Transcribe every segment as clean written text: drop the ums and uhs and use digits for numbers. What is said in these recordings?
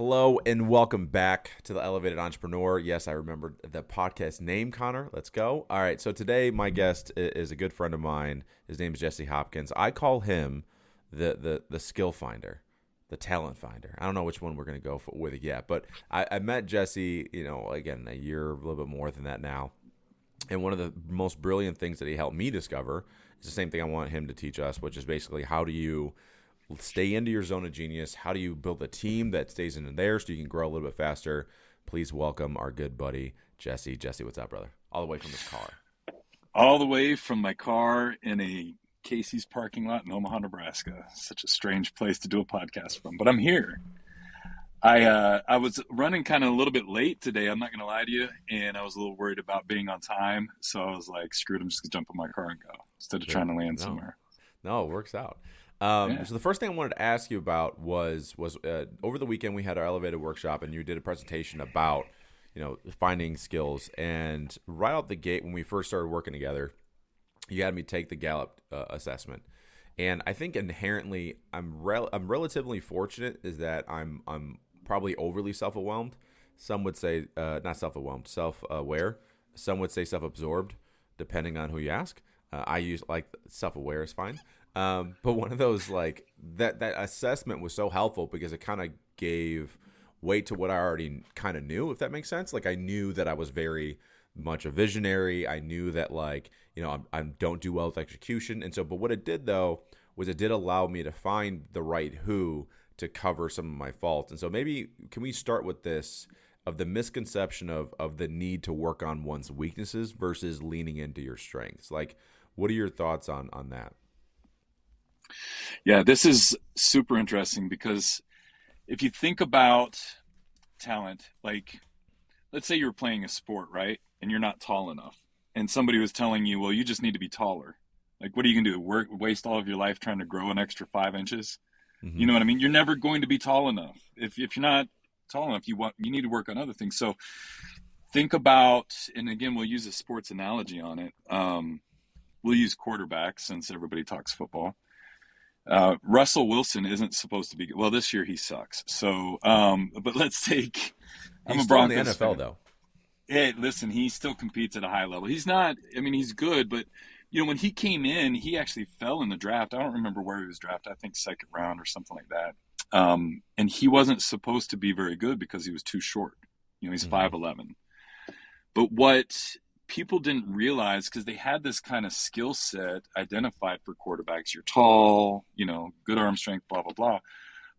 Hello and welcome back to the Elevated Entrepreneur. Yes, I remembered the podcast name, Connor. Let's go. All right, so today my guest is a good friend of mine. His name is Jesse Hopkins. I call him the skill finder, the talent finder. I don't know which one we're going to go with it yet, but I met Jesse, again, a year, a little bit more than that now. And one of the most brilliant things that he helped me discover is the same thing I want him to teach us, which is basically how do you stay into your zone of genius? How do you build a team that stays in there so you can grow a little bit faster? Please welcome our good buddy, Jesse. Jesse, what's up, brother? All the way from his car. All the way from my car in a Casey's parking lot in Omaha, Nebraska. Such a strange place to do a podcast from, but I'm here. I was running kind of a little bit late today, I'm not going to lie to you, and I was a little worried about being on time, so I was like, screw it, I'm just going to jump in my car and go, instead of trying to land somewhere. No, it works out. So the first thing I wanted to ask you about was over the weekend we had our elevated workshop and you did a presentation about, finding skills. And right out the gate when we first started working together, you had me take the Gallup assessment. And I think inherently I'm relatively fortunate is that I'm probably overly self-overwhelmed. Some would say not self-overwhelmed, self-aware. Some would say self-absorbed, depending on who you ask. I use self-aware is fine. But one of those that assessment was so helpful because it kind of gave weight to what I already kind of knew, if that makes sense. Like I knew that I was very much a visionary. I knew that I don't do well with execution. And so, but what it did though, was it did allow me to find the right who to cover some of my faults. And so maybe can we start with this of the misconception of the need to work on one's weaknesses versus leaning into your strengths? Like, what are your thoughts on that? Yeah, this is super interesting because if you think about talent, let's say you're playing a sport, right? And you're not tall enough. And somebody was telling you, well, you just need to be taller. Like, what are you going to do? Waste all of your life trying to grow an extra 5 inches? Mm-hmm. You know what I mean? You're never going to be tall enough. If you're not tall enough, you need to work on other things. So think about, and again, we'll use a sports analogy on it. We'll use quarterbacks since everybody talks football. Russell Wilson isn't supposed to be good. Well, this year he sucks. So, but let's take. He's still in the NFL though. Hey, listen, he still competes at a high level. He's not. I mean, he's good, but when he came in, he actually fell in the draft. I don't remember where he was drafted. I think second round or something like that. And he wasn't supposed to be very good because he was too short. He's 5'11". But what people didn't realize, because they had this kind of skill set identified for quarterbacks. You're tall, good arm strength, blah, blah, blah.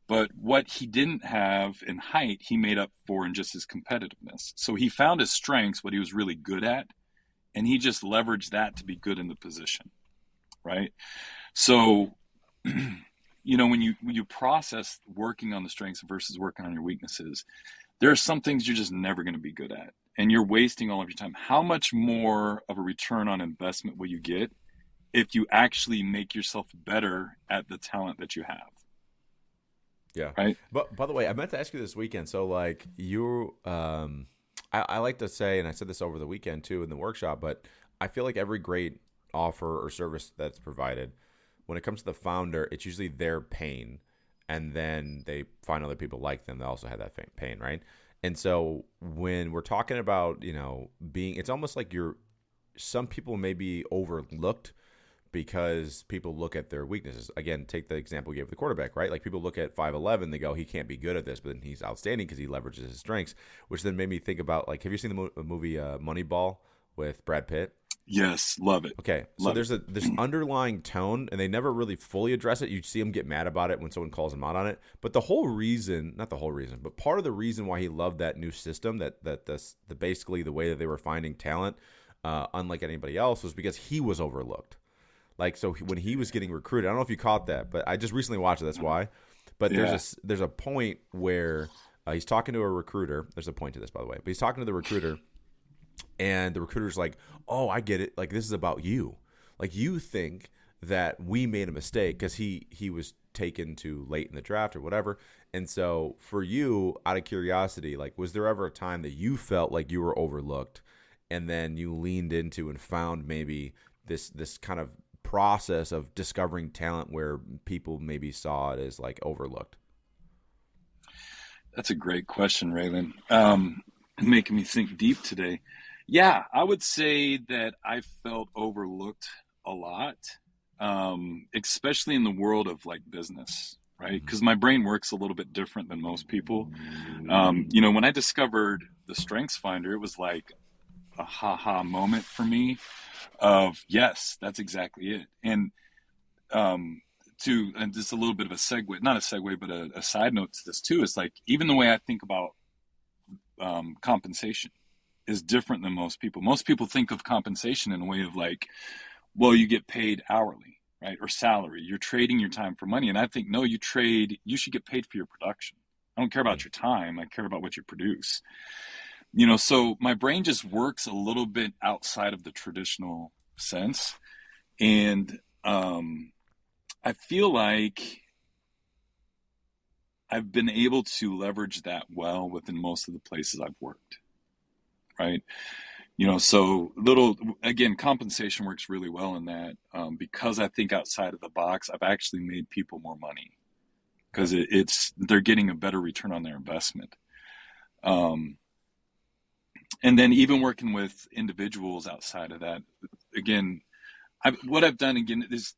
But what he didn't have in height, he made up for in just his competitiveness. So he found his strengths, what he was really good at, and he just leveraged that to be good in the position, right? So, when you process working on the strengths versus working on your weaknesses, there are some things you're just never going to be good at. And you're wasting all of your time. How much more of a return on investment will you get if you actually make yourself better at the talent that you have? Yeah. Right. But by the way, I meant to ask you this weekend. So I like to say, and I said this over the weekend too in the workshop, but I feel like every great offer or service that's provided, when it comes to the founder, it's usually their pain. And then they find other people like them that also have that pain, right? And so when we're talking about, it's almost like some people may be overlooked because people look at their weaknesses. Again, take the example you gave with the quarterback, right? Like people look at 5'11", they go, he can't be good at this, but then he's outstanding because he leverages his strengths, which then made me think about, have you seen the movie Moneyball with Brad Pitt? Yes, love it. Okay, so there's this underlying tone, and they never really fully address it. You see him get mad about it when someone calls him out on it. But the whole reason, not the whole reason, but part of the reason why he loved that new system, that basically the way that they were finding talent, unlike anybody else, was because he was overlooked. So when he was getting recruited, I don't know if you caught that, but I just recently watched it. That's why. But there's a point where he's talking to a recruiter. There's a point to this, by the way. But he's talking to the recruiter. And the recruiter's like, oh, I get it. This is about you. You think that we made a mistake because he was taken too late in the draft or whatever. And so for you, out of curiosity, was there ever a time that you felt like you were overlooked and then you leaned into and found maybe this kind of process of discovering talent where people maybe saw it as overlooked? That's a great question, Raylan. Making me think deep today. Yeah, I would say that I felt overlooked a lot, especially in the world of like business, right? Because my brain works a little bit different than most people. When I discovered the Strengths Finder, it was like a ha moment for me of, yes, that's exactly it. And and just a little bit of a segue, not a segue, but a side note to this too, is like, even the way I think about compensation is different than most people. Most people think of compensation in a way of like, well, you get paid hourly, right? Or salary. You're trading your time for money. And I think, no, you should get paid for your production. I don't care about your time. I care about what you produce. So my brain just works a little bit outside of the traditional sense. And I feel like I've been able to leverage that well within most of the places I've worked, right? So again, compensation works really well in that, because I think outside of the box, I've actually made people more money because they're getting a better return on their investment. And then even working with individuals outside of that, again, what I've done again is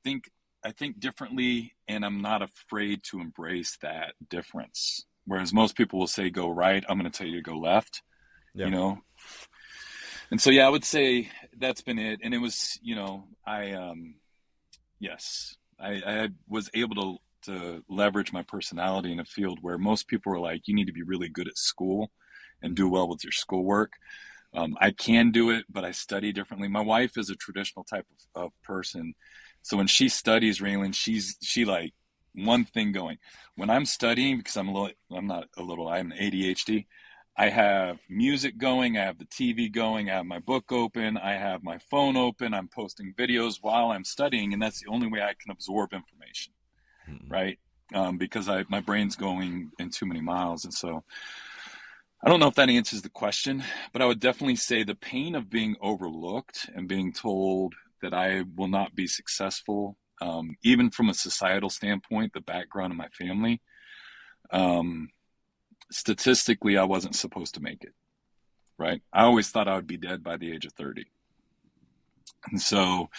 I think differently, and I'm not afraid to embrace that difference. Whereas most people will say, go right, I'm going to tell you to go left, And so, yeah, I would say that's been it. And it was, I was able to leverage my personality in a field where most people are like, you need to be really good at school and do well with your schoolwork. I can do it, but I study differently. My wife is a traditional type of person. So when she studies, Raylan, she like one thing going. When I'm studying, because I'm ADHD, I have music going, I have the TV going, I have my book open, I have my phone open, I'm posting videos while I'm studying, and that's the only way I can absorb information, right? Because my brain's going in too many miles. And so I don't know if that answers the question, but I would definitely say the pain of being overlooked and being told that I will not be successful, even from a societal standpoint, the background of my family, statistically, I wasn't supposed to make it, right? I always thought I would be dead by the age of 30. And so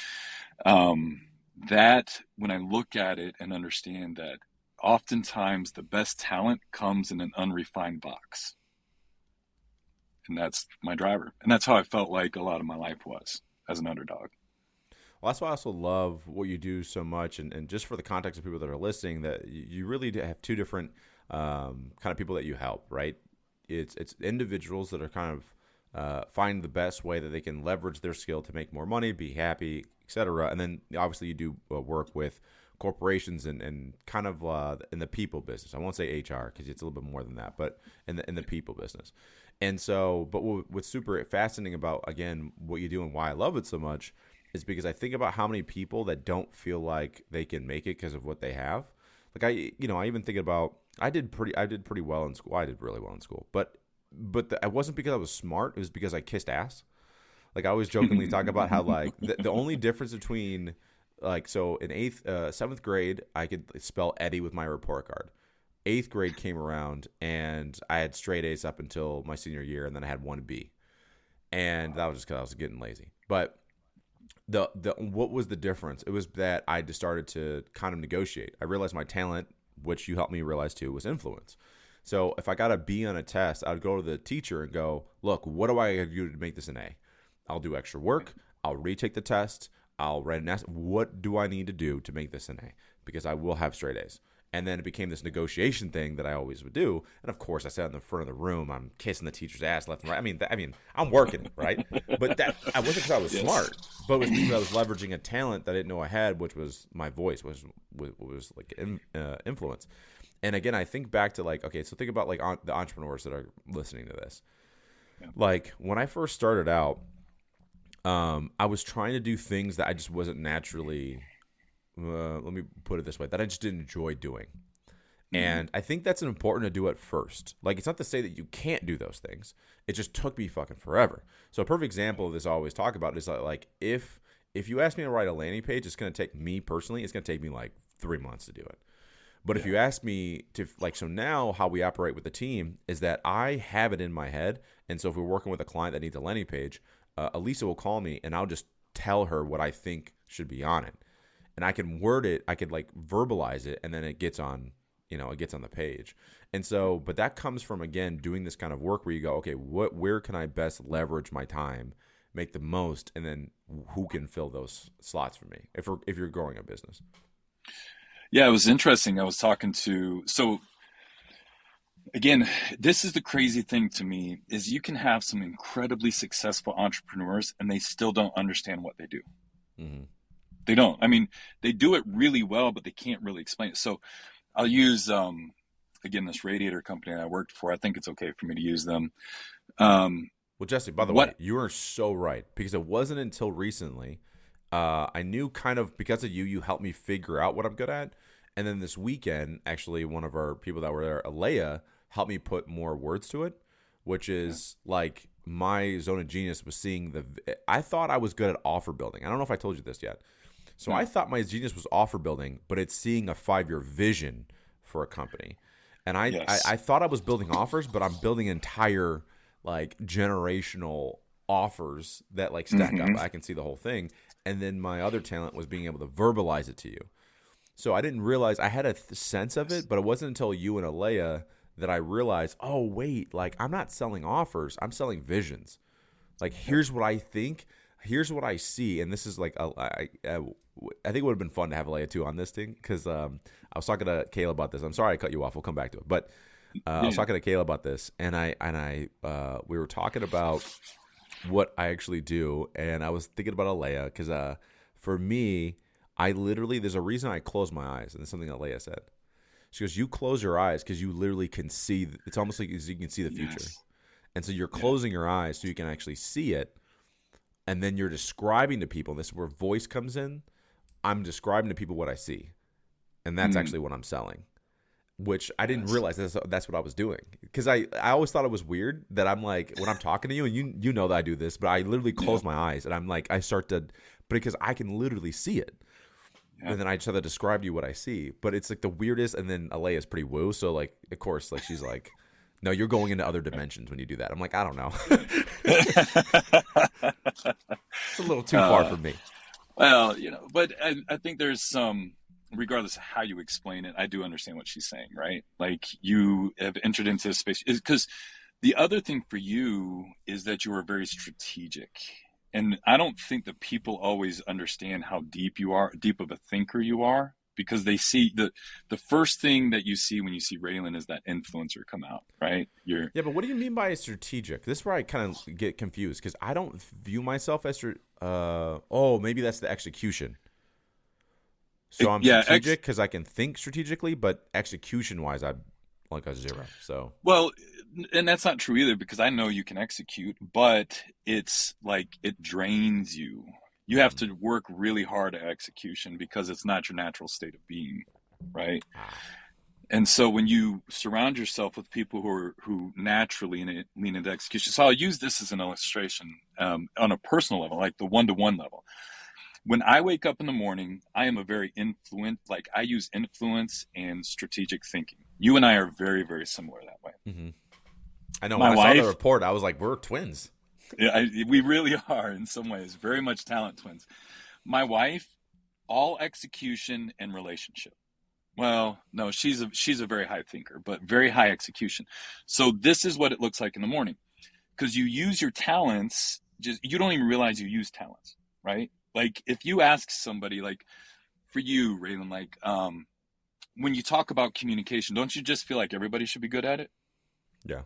that, when I look at it and understand that oftentimes the best talent comes in an unrefined box. And that's my driver. And that's how I felt like a lot of my life was as an underdog. Well, that's why I also love what you do so much. And just for the context of people that are listening, that you really have two different kind of people that you help, right? It's individuals that are kind of find the best way that they can leverage their skill to make more money, be happy, etc. And then obviously you do work with corporations and kind of in the people business. I won't say HR because it's a little bit more than that, but in the people business. And so, but what's super fascinating about, again, what you do and why I love it so much is because I think about how many people that don't feel like they can make it because of what they have. Like I even think about, I did pretty well in school. I did really well in school, but it wasn't because I was smart. It was because I kissed ass. Like I always jokingly talk about how like the only difference between like, so in 7th grade, I could spell Eddie with my report card. 8th grade came around and I had straight A's up until my senior year. And then I had 1 B, and that was just because I was getting lazy. But what was the difference? It was that I just started to kind of negotiate. I realized my talent, which you helped me realize too, was influence. So if I got a B on a test, I would go to the teacher and go, look, what do I do to make this an A? I'll do extra work. I'll retake the test. I'll write an essay. What do I need to do to make this an A? Because I will have straight A's. And then it became this negotiation thing that I always would do. And of course, I sat in the front of the room. I'm kissing the teacher's ass left and right. I mean, I'm working it, right? But that I wasn't because I was smart, but it was because I was leveraging a talent that I didn't know I had, which was my voice, was like influence. And again, I think back to like, okay, so think about like the entrepreneurs that are listening to this. Yeah. Like when I first started out, I was trying to do things that I just wasn't naturally. Let me put it this way, that I just didn't enjoy doing. And I think that's important to do at first. Like, it's not to say that you can't do those things. It just took me fucking forever. So a perfect example of this I always talk about is like, if you ask me to write a landing page, it's going to take me personally, it's going to take me like 3 months to do it. But if you ask me to like, so now how we operate with the team is that I have it in my head. And so if we're working with a client that needs a landing page, Elisa will call me and I'll just tell her what I think should be on it. And I can word it, I could like verbalize it, and then it gets on, it gets on the page. And so, but that comes from, again, doing this kind of work where you go, okay, where can I best leverage my time, make the most, and then who can fill those slots for me if you're growing a business. Yeah, it was interesting. I was talking so again, this is the crazy thing to me is you can have some incredibly successful entrepreneurs and they still don't understand what they do. Mm-hmm. They don't. I mean, they do it really well, but they can't really explain it. So I'll use, again, this radiator company I worked for. I think it's okay for me to use them. Well, Jesse, by the way, you are so right, because it wasn't until recently I knew kind of because of you helped me figure out what I'm good at. And then this weekend, actually, one of our people that were there, Alea, helped me put more words to it, which is like my zone of genius was seeing I thought I was good at offer building. I don't know if I told you this yet. So I thought my genius was offer building, but it's seeing a 5-year vision for a company. And I thought I was building offers, but I'm building entire like generational offers that like stack up. I can see the whole thing. And then my other talent was being able to verbalize it to you. So I didn't realize I had a sense of it, but it wasn't until you and Alea that I realized, oh, wait, like I'm not selling offers. I'm selling visions. Like, here's what I think. Here's what I see. And this is like, I think it would have been fun to have Alea too on this thing, because I was talking to Kayla about this. I'm sorry I cut you off. We'll come back to it. But I was talking to Kayla about this, and we were talking about what I actually do, and I was thinking about Alea because for me, I literally, there's a reason I close my eyes, and it's something that Alea said. She goes, you close your eyes because you literally can see, it's almost like you can see the future. Yes. And so you're closing your eyes so you can actually see it, and then you're describing to people, and this is where voice comes in. I'm describing to people what I see, and that's actually what I'm selling, which I didn't realize that's what I was doing, because I always thought it was weird that I'm like, when I'm talking to you, and you know that I do this, but I literally close my eyes, and I'm like, I start to, because I can literally see it. And then I just have to describe to you what I see. But it's like the weirdest. And then Alea is pretty woo. So like, of course, like she's like, no, you're going into other dimensions when you do that. I'm like, I don't know. It's a little too far for me. Well, but I think there's some, regardless of how you explain it, I do understand what she's saying, right? Like you have entered into this space, because the other thing for you is that you are very strategic. And I don't think that people always understand how deep of a thinker you are, because they see the first thing that you see when you see Raylan is that influencer come out, right? Yeah, but what do you mean by strategic? This is where I kind of get confused, because I don't view myself as maybe that's the execution. So I'm strategic because I can think strategically, but execution-wise, I'm like a 0. So well. And that's not true either, because I know you can execute, but it's like it drains you. You have to work really hard at execution because it's not your natural state of being, right? And so when you surround yourself with people who naturally lean into execution, so I'll use this as an illustration on a personal level, like the one-to-one level. When I wake up in the morning, I am a very I use influence and strategic thinking. You and I are very, very similar that way. Mm-hmm. I know. When I saw the report, I was like, we're twins. Yeah, we really are in some ways. Very much talent twins. My wife, all execution and relationship. Well, no, she's a very high thinker, but very high execution. So this is what it looks like in the morning, because you use your talents. You don't even realize you use talents, right? Like if you ask somebody, like for you, Raylan, like when you talk about communication, don't you just feel like everybody should be good at it? Yeah.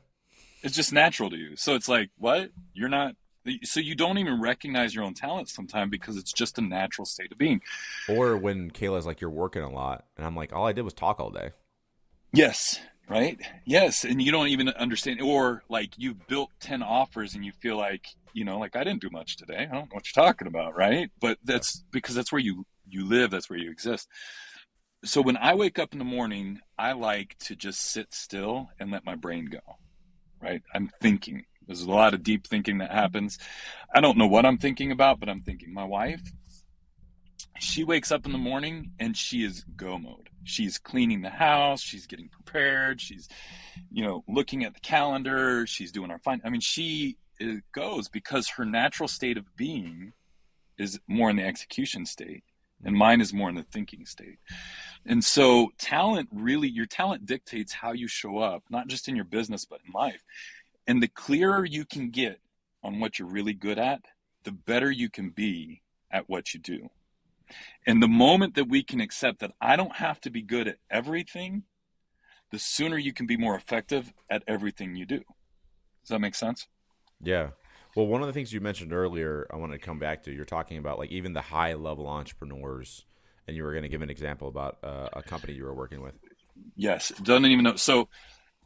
It's just natural to you. So it's like, what? You're not, so you don't even recognize your own talents sometimes because it's just a natural state of being. Or when Kayla's like, you're working a lot. And I'm like, all I did was talk all day. Yes. Right. Yes. And you don't even understand, or like you've built 10 offers and you feel like, like I didn't do much today. I don't know what you're talking about. Right. But that's because that's where you live. That's where you exist. So when I wake up in the morning, I like to just sit still and let my brain go. Right. I'm thinking. There's a lot of deep thinking that happens. I don't know what I'm thinking about, but I'm thinking. My wife, she wakes up in the morning and she is go mode. She's cleaning the house. She's getting prepared. She's, looking at the calendar. She's doing our fine. I mean, she goes because her natural state of being is more in the execution state, and mine is more in the thinking state. And so your talent dictates how you show up, not just in your business, but in life. And the clearer you can get on what you're really good at, the better you can be at what you do. And the moment that we can accept that I don't have to be good at everything, the sooner you can be more effective at everything you do. Does that make sense? Yeah. Well, one of the things you mentioned earlier, I wanted to come back to, you're talking about like even the high level entrepreneurs, and you were going to give an example about a company you were working with. Yes. Doesn't even know. So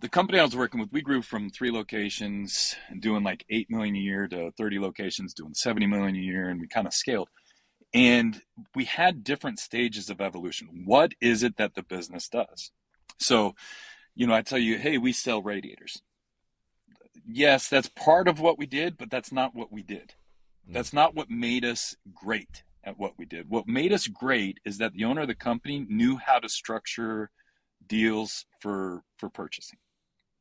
the company I was working with, we grew from 3 locations doing like 8 million a year to 30 locations doing 70 million a year. And we kind of scaled. And we had different stages of evolution. What is it that the business does? So, I tell you, hey, we sell radiators. Yes, that's part of what we did, but that's not what we did. That's not what made us great at what we did. What made us great is that the owner of the company knew how to structure deals for purchasing.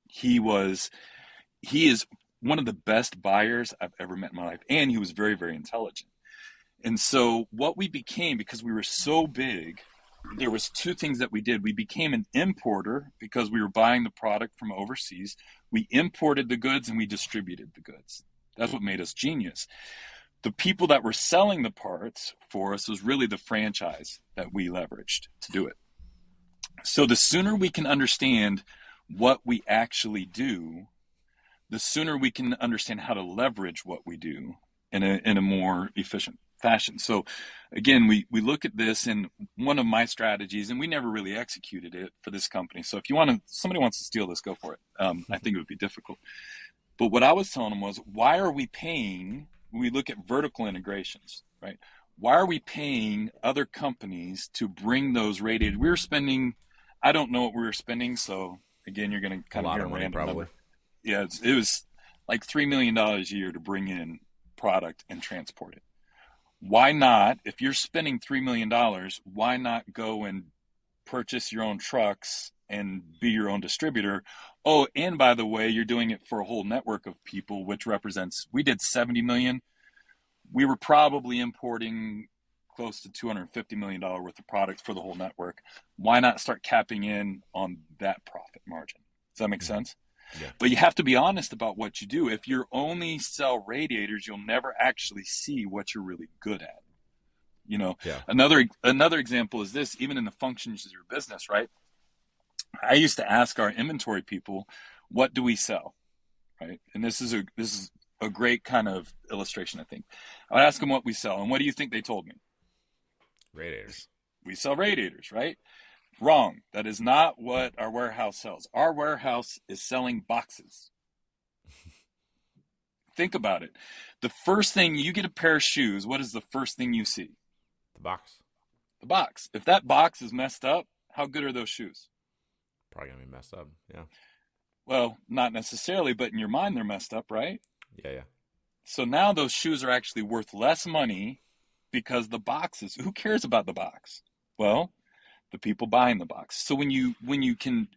He is one of the best buyers I've ever met in my life. And he was very, very intelligent. And so what we became, because we were so big, there was 2 things that we did. We became an importer because we were buying the product from overseas. We imported the goods and we distributed the goods. That's what made us genius. The people that were selling the parts for us was really the franchise that we leveraged to do it. So the sooner we can understand what we actually do, the sooner we can understand how to leverage what we do in a more efficient fashion. So again, we look at this, and one of my strategies, and we never really executed it for this company. So if somebody wants to steal this, go for it. I think it would be difficult. But what I was telling them was, why are we paying, when we look at vertical integrations, right? Why are we paying other companies to bring those radiators? We were spending, I don't know what we were spending. So again, you're going to kind of hear a random probably number. Yeah, it was like $3 million a year to bring in product and transport it. Why not, if you're spending $3 million, why not go and purchase your own trucks and be your own distributor? Oh, and by the way, you're doing it for a whole network of people, which represents, we did 70 million. We were probably importing close to $250 million worth of products for the whole network. Why not start capping in on that profit margin? Does that make sense? Yeah. But you have to be honest about what you do. If you only sell radiators, you'll never actually see what you're really good at. Another example is this, even in the functions of your business, right? I used to ask our inventory people, what do we sell? Right? And this is a great kind of illustration, I think. I would ask them what we sell, and what do you think they told me? Radiators. We sell radiators, right? Wrong. That is not what our warehouse sells. Our warehouse is selling boxes. Think about it. The first thing you get a pair of shoes, what is the first thing you see? The box. The box. If that box is messed up, how good are those shoes? Probably going to be messed up, yeah. Well, not necessarily, but in your mind they're messed up, right? Yeah. So now those shoes are actually worth less money because the boxes, who cares about the box? Well, the people buying the box. So when you can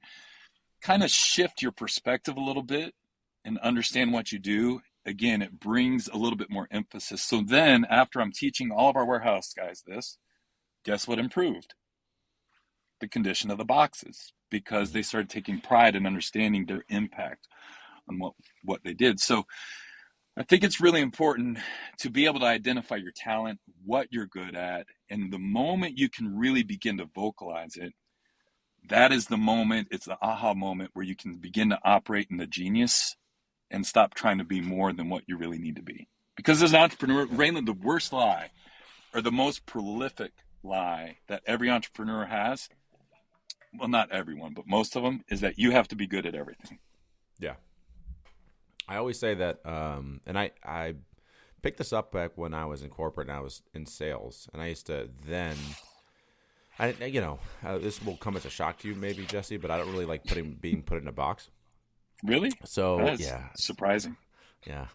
kind of shift your perspective a little bit and understand what you do, again, it brings a little bit more emphasis. So then after I'm teaching all of our warehouse guys this, guess what improved? The condition of the boxes, because they started taking pride in understanding their impact on what they did. So I think it's really important to be able to identify your talent, what you're good at, and the moment you can really begin to vocalize it, that is the moment, it's the aha moment where you can begin to operate in the genius and stop trying to be more than what you really need to be. Because as an entrepreneur, Raylan, the worst lie, or the most prolific lie that every entrepreneur has, well, not everyone, but most of them, is that you have to be good at everything. Yeah. I always say that, and I picked this up back when I was in corporate and I was in sales, and I used to then, this will come as a shock to you maybe, Jesse, but I don't really like being put in a box. Really? So that's surprising. Yeah.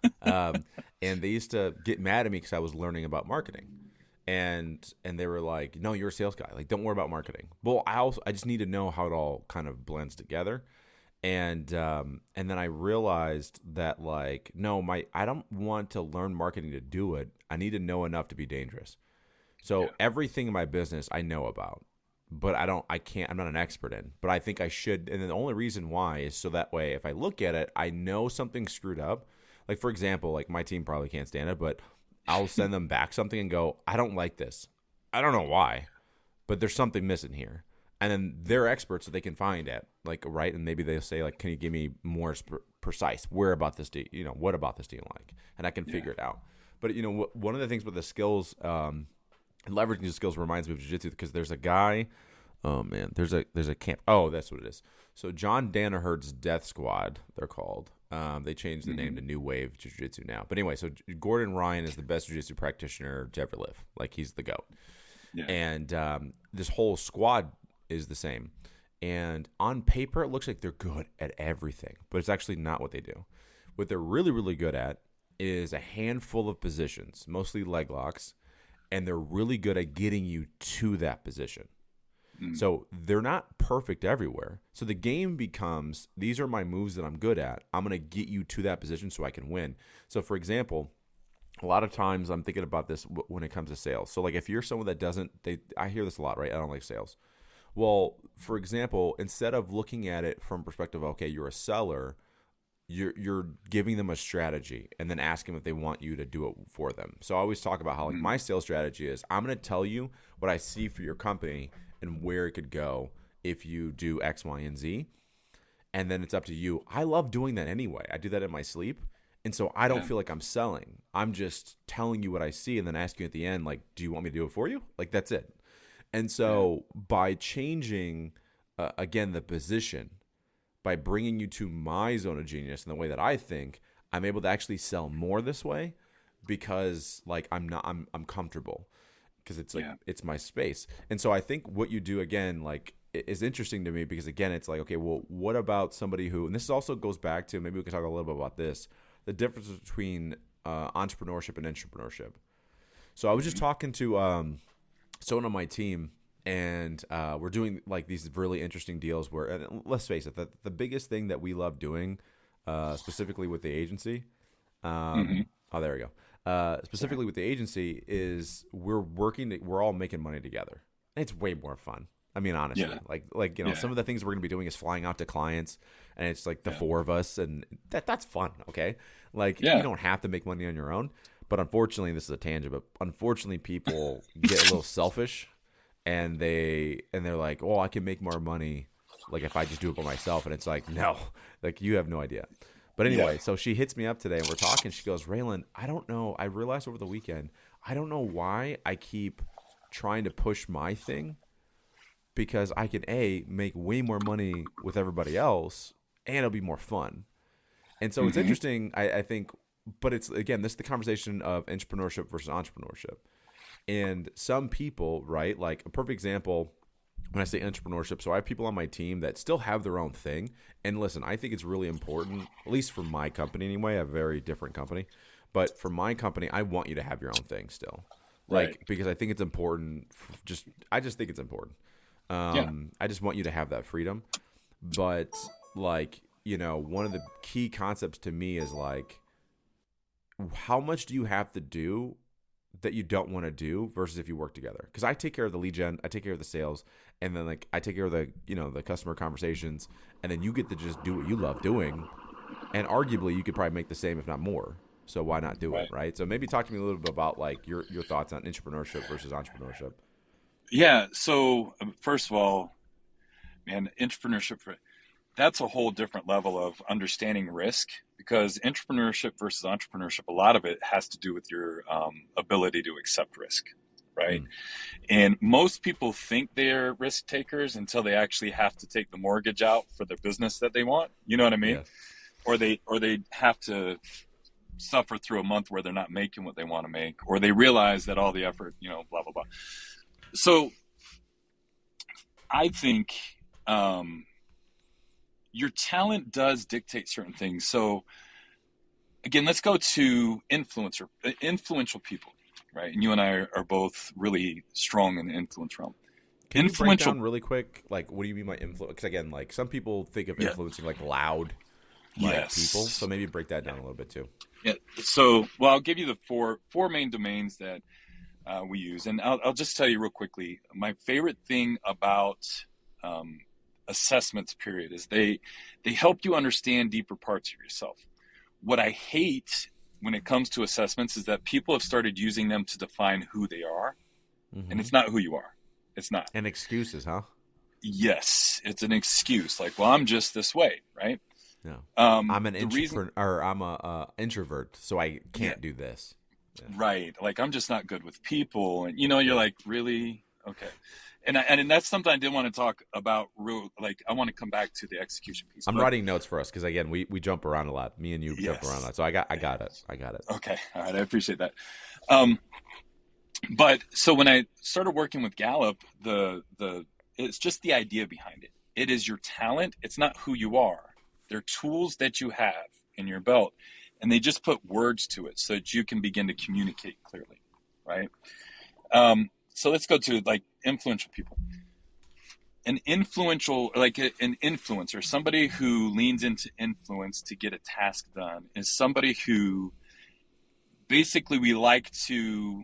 And they used to get mad at me because I was learning about marketing. and they were like, no, you're a sales guy. Like, don't worry about marketing. Well, I just need to know how it all kind of blends together. And then I realized that like, no, I don't want to learn marketing to do it. I need to know enough to be dangerous. So everything in my business I know about, but I'm not an expert in, but I think I should. And then the only reason why is so that way, if I look at it, I know something's screwed up. Like, for example, like my team probably can't stand it, but I'll send them back something and go, I don't like this. I don't know why, but there's something missing here. And then they're experts that they can find at, like, right? And maybe they'll say, like, can you give me more precise? What about this do you like? And I can figure it out. But, one of the things with the skills, leveraging the skills reminds me of jiu-jitsu, because there's a guy, oh man, there's a camp. Oh, that's what it is. So John Danaher's Death Squad, they're called. They changed the name to New Wave Jiu-Jitsu now. But anyway, so Gordon Ryan is the best jiu-jitsu practitioner to ever live. Like, he's the GOAT. Yeah. And this whole squad is the same. And on paper, it looks like they're good at everything, but it's actually not what they do. What they're really, really good at is a handful of positions, mostly leg locks, and they're really good at getting you to that position. So they're not perfect everywhere. So the game becomes, these are my moves that I'm good at. I'm going to get you to that position so I can win. So for example, a lot of times I'm thinking about this when it comes to sales. So like, if you're someone that I hear this a lot, right? I don't like sales. Well, for example, instead of looking at it from perspective, okay, you're a seller, you're giving them a strategy and then asking if they want you to do it for them. So I always talk about how, like, my sales strategy is, I'm going to tell you what I see for your company and where it could go if you do X, Y, and Z. And then it's up to you. I love doing that anyway. I do that in my sleep. And so I don't feel like I'm selling. I'm just telling you what I see and then asking you at the end, like, do you want me to do it for you? Like, that's it. And so by changing, again, the position, by bringing you to my zone of genius and the way that I think, I'm able to actually sell more this way, because like I'm comfortable, because it's like it's my space. And so I think what you do, again, like, is interesting to me, because again, it's like, okay, well, what about somebody who, and this also goes back to, maybe we can talk a little bit about this, the difference between entrepreneurship and intrapreneurship. So I was just talking to someone on my team, and we're doing like these really interesting deals where, and let's face it, the biggest thing that we love doing, specifically with the agency, oh, there we go. Specifically with the agency, is we're all making money together. It's way more fun. I mean, honestly, like some of the things we're going to be doing is flying out to clients, and it's like the four of us, and that's fun. Okay. Like, you don't have to make money on your own, but unfortunately, this is a tangent, but unfortunately people get a little selfish, and they're like, oh, I can make more money, like, if I just do it by myself. And it's like, no, like, you have no idea. But anyway, so she hits me up today and we're talking. She goes, Raylan, I don't know. I realized over the weekend, I don't know why I keep trying to push my thing, because I can make way more money with everybody else, and it'll be more fun. And so it's interesting, I think, but it's, again, this is the conversation of entrepreneurship versus entrepreneurship. And some people, right, like a perfect example, when I say entrepreneurship, so I have people on my team that still have their own thing. And listen, I think it's really important, at least for my company anyway, a very different company. But for my company, I want you to have your own thing still. Like, because I think it's important. I just think it's important. I just want you to have that freedom. But like, one of the key concepts to me is like, how much do you have to do that you don't want to do versus if you work together? Because I take care of the lead gen, I take care of the sales, and then like I take care of the the customer conversations, and then you get to just do what you love doing, and arguably you could probably make the same, if not more. So why not do it, right? So maybe talk to me a little bit about like your thoughts on entrepreneurship versus entrepreneurship. Yeah. So first of all, man, entrepreneurship, that's a whole different level of understanding risk, because entrepreneurship versus entrepreneurship, a lot of it has to do with your ability to accept risk, right? And most people think they're risk takers until they actually have to take the mortgage out for the business that they want. You know what I mean? Yeah. Or they have to suffer through a month where they're not making what they want to make, or they realize that all the effort, blah, blah, blah. So I think your talent does dictate certain things. So again, let's go to influential people. right? And you and I are both really strong in the influence realm. Can you break down really quick, like, what do you mean by influence? Because again, like, some people think of influencing like loud, like people. So maybe break that down a little bit too. Yeah. So, well, I'll give you the four main domains that we use, and I'll just tell you real quickly. My favorite thing about assessments, period, is they help you understand deeper parts of yourself. What I hate when it comes to assessments is that people have started using them to define who they are, and it's not who you are. It's not. And excuses, huh? Yes, it's an excuse. Like, well, I'm just this way, right? No, I'm an introvert, or I'm a introvert, so I can't do this. Yeah. Right. Like, I'm just not good with people, and you're like, really? Okay. And that's something I did want to talk about. Like, I want to come back to the execution piece. I'm writing notes for us because again, we jump around a lot. Me and you jump around a lot, so I got it. Okay. All right. I appreciate that. But so when I started working with Gallup, it's just the idea behind it. It is your talent. It's not who you are. They're tools that you have in your belt, and they just put words to it so that you can begin to communicate clearly, right? So let's go to like influential people. An influencer, somebody who leans into influence to get a task done, is somebody who basically we like to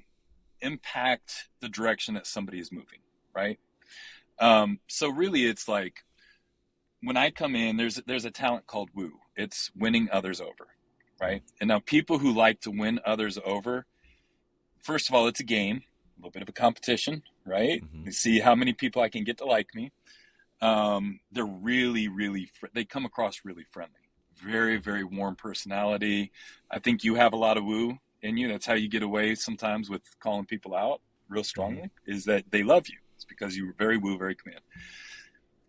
impact the direction that somebody is moving, right? So really it's like when I come in, there's a talent called woo. It's winning others over, right? And now people who like to win others over, first of all, it's a game, a little bit of a competition, right? You see how many people I can get to like me. They're really, really, they come across really friendly, very, very warm personality. I think you have a lot of woo in you. That's how you get away sometimes with calling people out real strongly, is that they love you. It's because you were very woo, very command.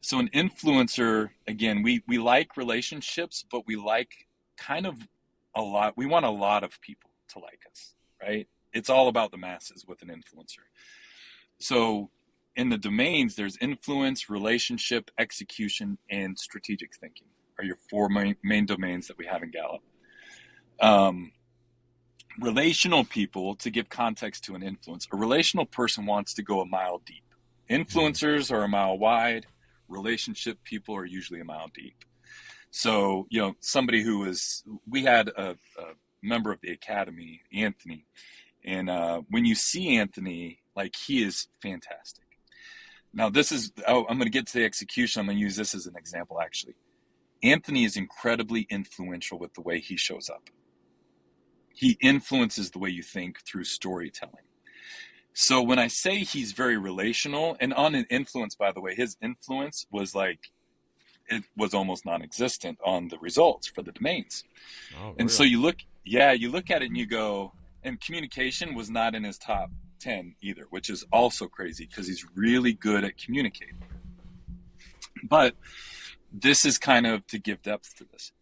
So an influencer, again, we like relationships, but we like kind of a lot. We want a lot of people to like us, right? It's all about the masses with an influencer. So in the domains, there's influence, relationship, execution, and strategic thinking are your four main domains that we have in Gallup. Relational people, to give context to an influence, a relational person wants to go a mile deep. Influencers are a mile wide. Relationship people are usually a mile deep. So, somebody we had a member of the academy, Anthony, and when you see Anthony, like, he is fantastic. Now I'm going to get to the execution. I'm going to use this as an example, actually. Anthony is incredibly influential with the way he shows up. He influences the way you think through storytelling. So when I say he's very relational, and on an influence, by the way, his influence was it was almost non-existent on the results for the domains. Oh, and really? So you look at it and you go, and communication was not in his top 10 either, which is also crazy because he's really good at communicating. But this is kind of to give depth to this.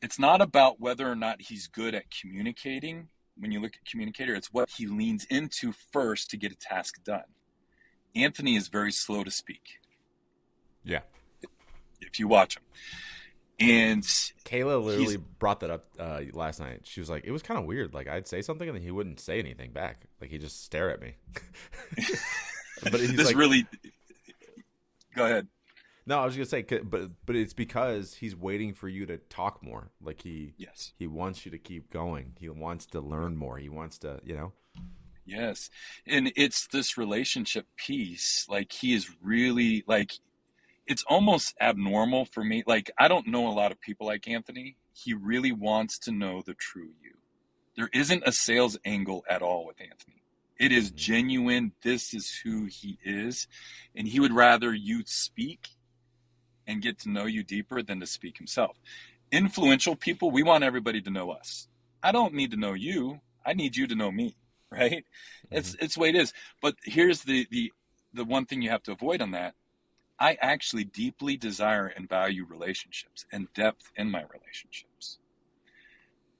It's not about whether or not he's good at communicating. When you look at communicator, it's what he leans into first to get a task done. Anthony is very slow to speak. Yeah. If you watch him. And Kayla literally brought that up last night. She was like, it was kind of weird. Like, I'd say something and then he wouldn't say anything back. Like, he'd just stare at me. But he's this really... Go ahead. No, I was gonna say, but it's because he's waiting for you to talk more. Like he wants you to keep going. He wants to learn more. He wants to, Yes, and it's this relationship piece. Like, he is really like, it's almost abnormal for me. Like, I don't know a lot of people like Anthony. He really wants to know the true you. There isn't a sales angle at all with Anthony. It is genuine. This is who he is, and he would rather you speak and get to know you deeper than to speak himself. Influential people, we want everybody to know us. I don't need to know you. I need you to know me, right? It's the way it is. But here's the one thing you have to avoid on that. I actually deeply desire and value relationships and depth in my relationships.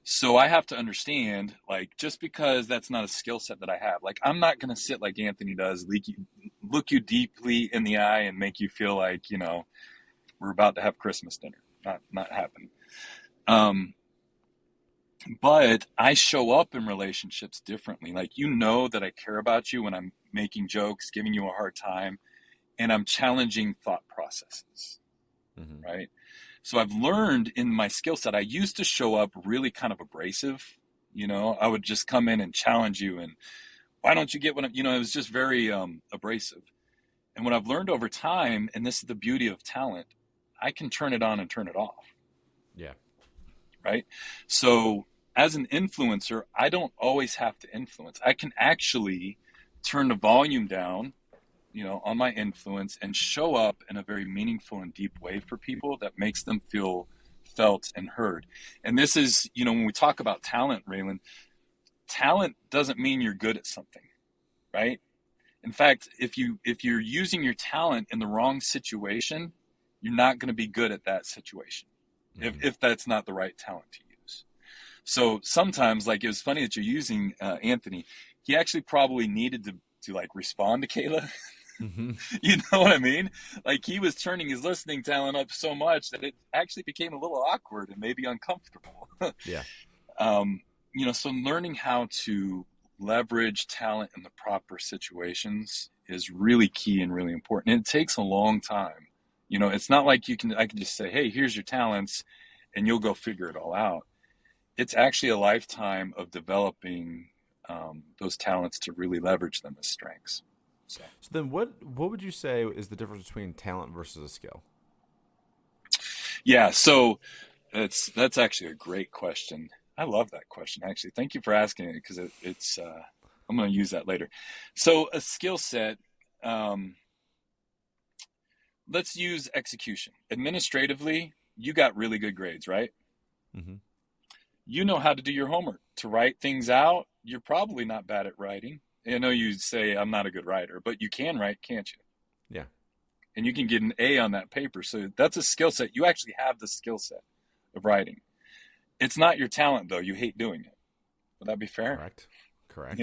So I have to understand, like, just because that's not a skill set that I have, like, I'm not going to sit like Anthony does, look you deeply in the eye and make you feel like, we're about to have Christmas dinner. Not happening. But I show up in relationships differently. Like, you know that I care about you when I'm making jokes, giving you a hard time, and I'm challenging thought processes, Mm-hmm. right? So I've learned in my skill set, I used to show up really kind of abrasive. I would just come in and challenge you, and why don't you get what it was just very abrasive. And what I've learned over time, and this is the beauty of talent, I can turn it on and turn it off. Yeah. Right. So as an influencer, I don't always have to influence. I can actually turn the volume down, on my influence, and show up in a very meaningful and deep way for people that makes them feel felt and heard. And this is, when we talk about talent, Raylan, talent doesn't mean you're good at something, right? In fact, if you're using your talent in the wrong situation, you're not going to be good at that situation, if that's not the right talent to use. So sometimes, like, it was funny that you're using Anthony. He actually probably needed to like respond to Kayla. Mm-hmm. You know what I mean? Like, he was turning his listening talent up so much that it actually became a little awkward and maybe uncomfortable. Yeah. So learning how to leverage talent in the proper situations is really key and really important. And it takes a long time. It's not like I can just say, hey, here's your talents, and you'll go figure it all out. It's actually a lifetime of developing those talents to really leverage them as strengths. So then what would you say is the difference between talent versus a skill? Yeah, so that's actually a great question. I love that question, actually. Thank you for asking it, because it's I'm going to use that later. So a skill set, let's use execution. Administratively, you got really good grades, right? Mm-hmm. You know how to do your homework, to write things out. You're probably not bad at writing. I know you say I'm not a good writer, but you can write, can't you? Yeah. And you can get an A on that paper. So that's a skill set. You actually have the skill set of writing. It's not your talent, though. You hate doing it. Would that be fair? Correct.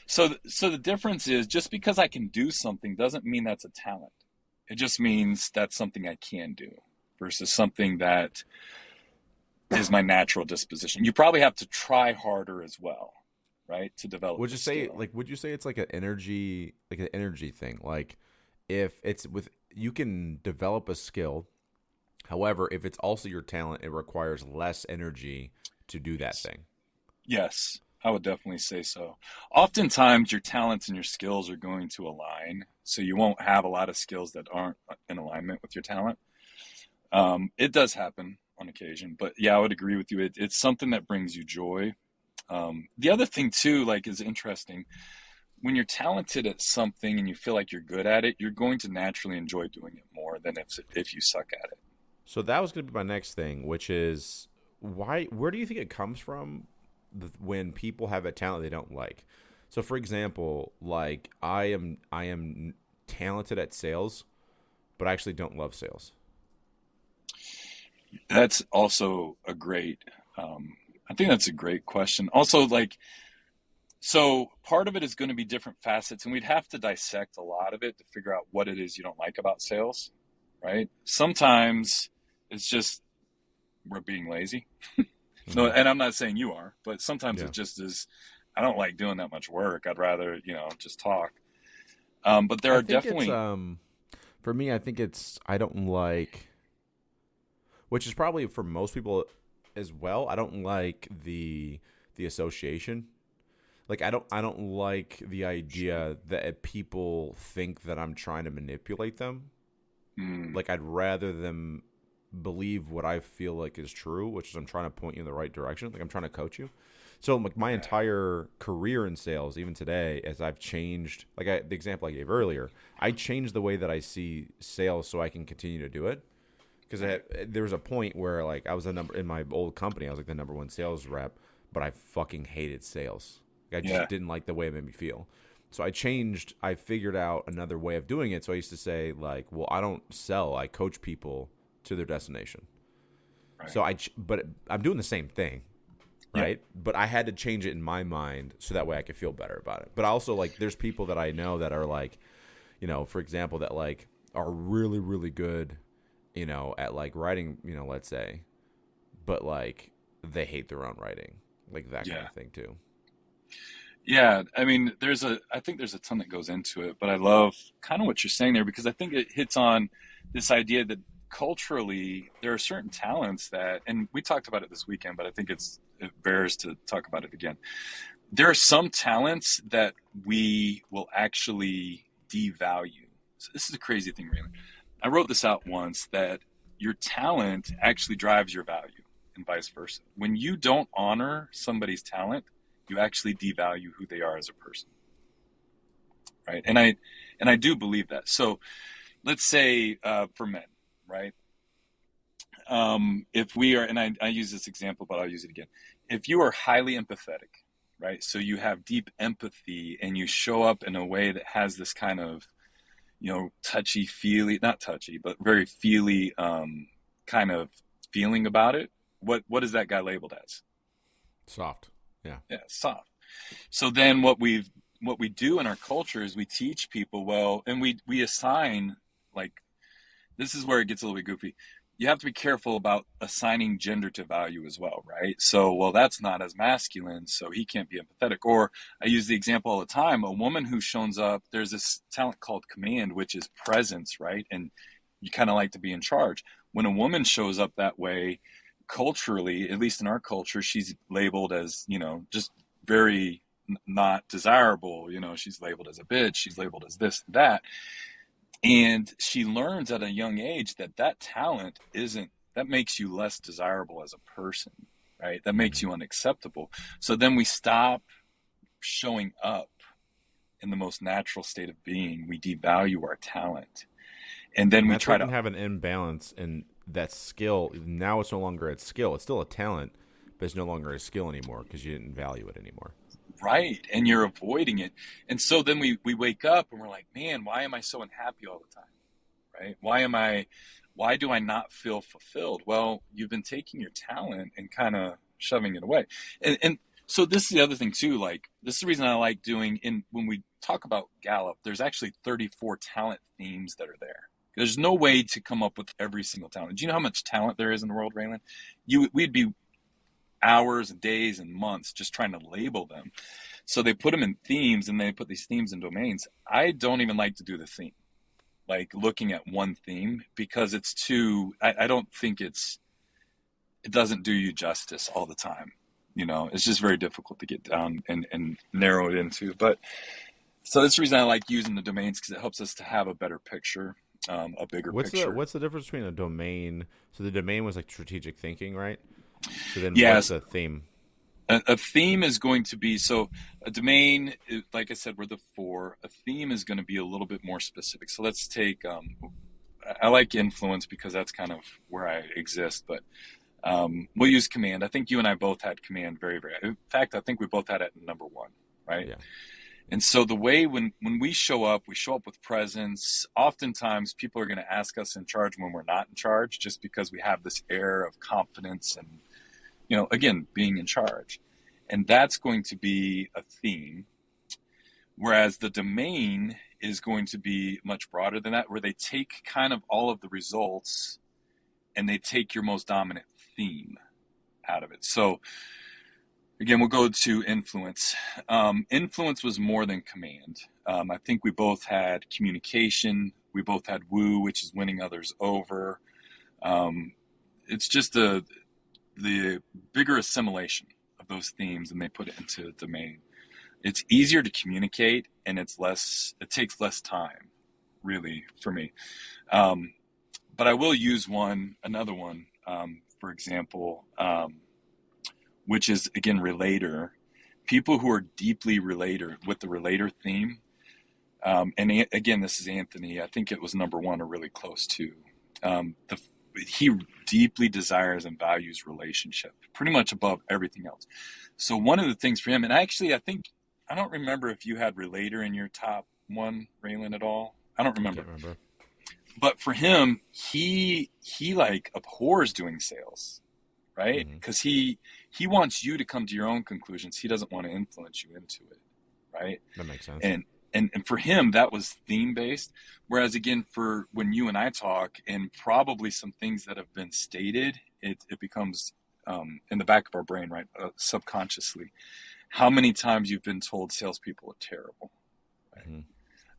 So the difference is, just because I can do something doesn't mean that's a talent. It just means that's something I can do versus something that is my natural disposition. You probably have to try harder as well, right, to develop. Would you say it's like an energy thing? Like, if it's you can develop a skill. However, if it's also your talent, it requires less energy to do that thing. Yes, I would definitely say so. Oftentimes, your talents and your skills are going to align, so you won't have a lot of skills that aren't in alignment with your talent. It does happen on occasion, but yeah, I would agree with you. It's something that brings you joy. The other thing too, like, is interesting. When you're talented at something and you feel like you're good at it, you're going to naturally enjoy doing it more than if you suck at it. So that was going to be my next thing, which is where do you think it comes from when people have a talent they don't like? So, for example, like, I am talented at sales, but I actually don't love sales. That's also a great, I think that's a great question. Also, like, so part of it is going to be different facets, and we'd have to dissect a lot of it to figure out what it is you don't like about sales, right? Sometimes it's just we're being lazy. No, and I'm not saying you are, but sometimes it just is. I don't like doing that much work. I'd rather, just talk. But there are definitely, for me, I think I don't like, which is probably for most people as well. I don't like the association. Like, I don't like the idea that people think that I'm trying to manipulate them. Like, I'd rather them believe what I feel like is true, which is I'm trying to point you in the right direction. Like, I'm trying to coach you. So, like, my entire career in sales, even today, as I've changed, like the example I gave earlier, I changed the way that I see sales so I can continue to do it. Because there was a point where, like, I was in my old company, I was like the number one sales rep, but I fucking hated sales. Like, I just didn't like the way it made me feel. So I figured out another way of doing it. So I used to say, like, well, I don't sell, I coach people to their destination. Right. So but I'm doing the same thing, right? Yeah. But I had to change it in my mind so that way I could feel better about it. But also, like, there's people that I know that are like, for example, that, like, are really, really good, at, like, writing, let's say, but, like, they hate their own writing, like that kind Yeah. of thing too. Yeah. I mean, I think there's a ton that goes into it, but I love kind of what you're saying there because I think it hits on this idea that culturally there are certain talents that, and we talked about it this weekend, but I think it bears to talk about it again. There are some talents that we will actually devalue. So this is a crazy thing, Raymond. I wrote this out once that your talent actually drives your value and vice versa. When you don't honor somebody's talent, you actually devalue who they are as a person. Right. And I do believe that. So let's say for men, right? If we are, and I use this example, but I'll use it again. If you are highly empathetic, right? So you have deep empathy and you show up in a way that has this kind of, touchy feely, not touchy, but very feely kind of feeling about it. What is that guy labeled as? Soft. Yeah. Yeah, soft. So then what we do in our culture is we teach people, well, and we assign, like, this is where it gets a little bit goofy. You have to be careful about assigning gender to value as well, right? So, well, that's not as masculine, so he can't be empathetic. Or I use the example all the time, a woman who shows up, there's this talent called command, which is presence, right? And you kind of like to be in charge. When a woman shows up that way, culturally, at least in our culture, she's labeled as, just very not desirable. She's labeled as a bitch. She's labeled as this, and that. And she learns at a young age that talent that makes you less desirable as a person, right? That makes you unacceptable. So then we stop showing up in the most natural state of being. We devalue our talent. And then we try to have an imbalance in that skill. Now it's no longer a skill. It's still a talent, but it's no longer a skill anymore because you didn't value it anymore. Right. And you're avoiding it. And so then we wake up and we're like, man, why am I so unhappy all the time? Right? Why do I not feel fulfilled? Well, you've been taking your talent and kind of shoving it away. And so this is the other thing too, like this is the reason I like doing when we talk about Gallup, there's actually 34 talent themes that are there. There's no way to come up with every single talent. Do you know how much talent there is in the world, Raylan? We'd be hours, days, and months just trying to label them. So they put them in themes and they put these themes in domains. I don't even like to do the theme, like looking at one theme, because it's I don't think it doesn't do you justice all the time. It's just very difficult to get down and narrow it into. But so that's the reason I like using the domains, because it helps us to have a better picture, a bigger picture. What's the difference between a domain? So the domain was like strategic thinking, right? So then Yes. What's a theme? A theme is going to be, so a domain, like I said, we're the 4. A theme is going to be a little bit more specific. So let's take, I like influence because that's kind of where I exist, but we'll use command. I think you and I both had command very, very, in fact, I think we both had it at number 1, right? Yeah. And so the way when we show up with presence. Oftentimes people are going to ask us in charge when we're not in charge, just because we have this air of confidence and, again, being in charge. And that's going to be a theme. Whereas the domain is going to be much broader than that, where they take kind of all of the results and they take your most dominant theme out of it. So again, we'll go to influence. Influence was more than command. I think we both had communication. We both had woo, which is winning others over. It's just the bigger assimilation of those themes, and they put it into domain. It's easier to communicate, and it takes less time, really, for me. But I will use another one, for example, which is, again, relator. People who are deeply relator with the relator theme. And again, this is Anthony. I think it was number 1 or really close to. He deeply desires and values relationship, pretty much above everything else. So one of the things for him, and I don't remember if you had relator in your top 1, Raylan, at all. I don't remember. I can't remember. But for him, he like abhors doing sales, right? Because he wants you to come to your own conclusions. He doesn't want to influence you into it, right? That makes sense. And for him, that was theme based. Whereas again, for when you and I talk, and probably some things that have been stated, it becomes in the back of our brain, right, subconsciously, how many times you've been told salespeople are terrible. Right? Mm-hmm.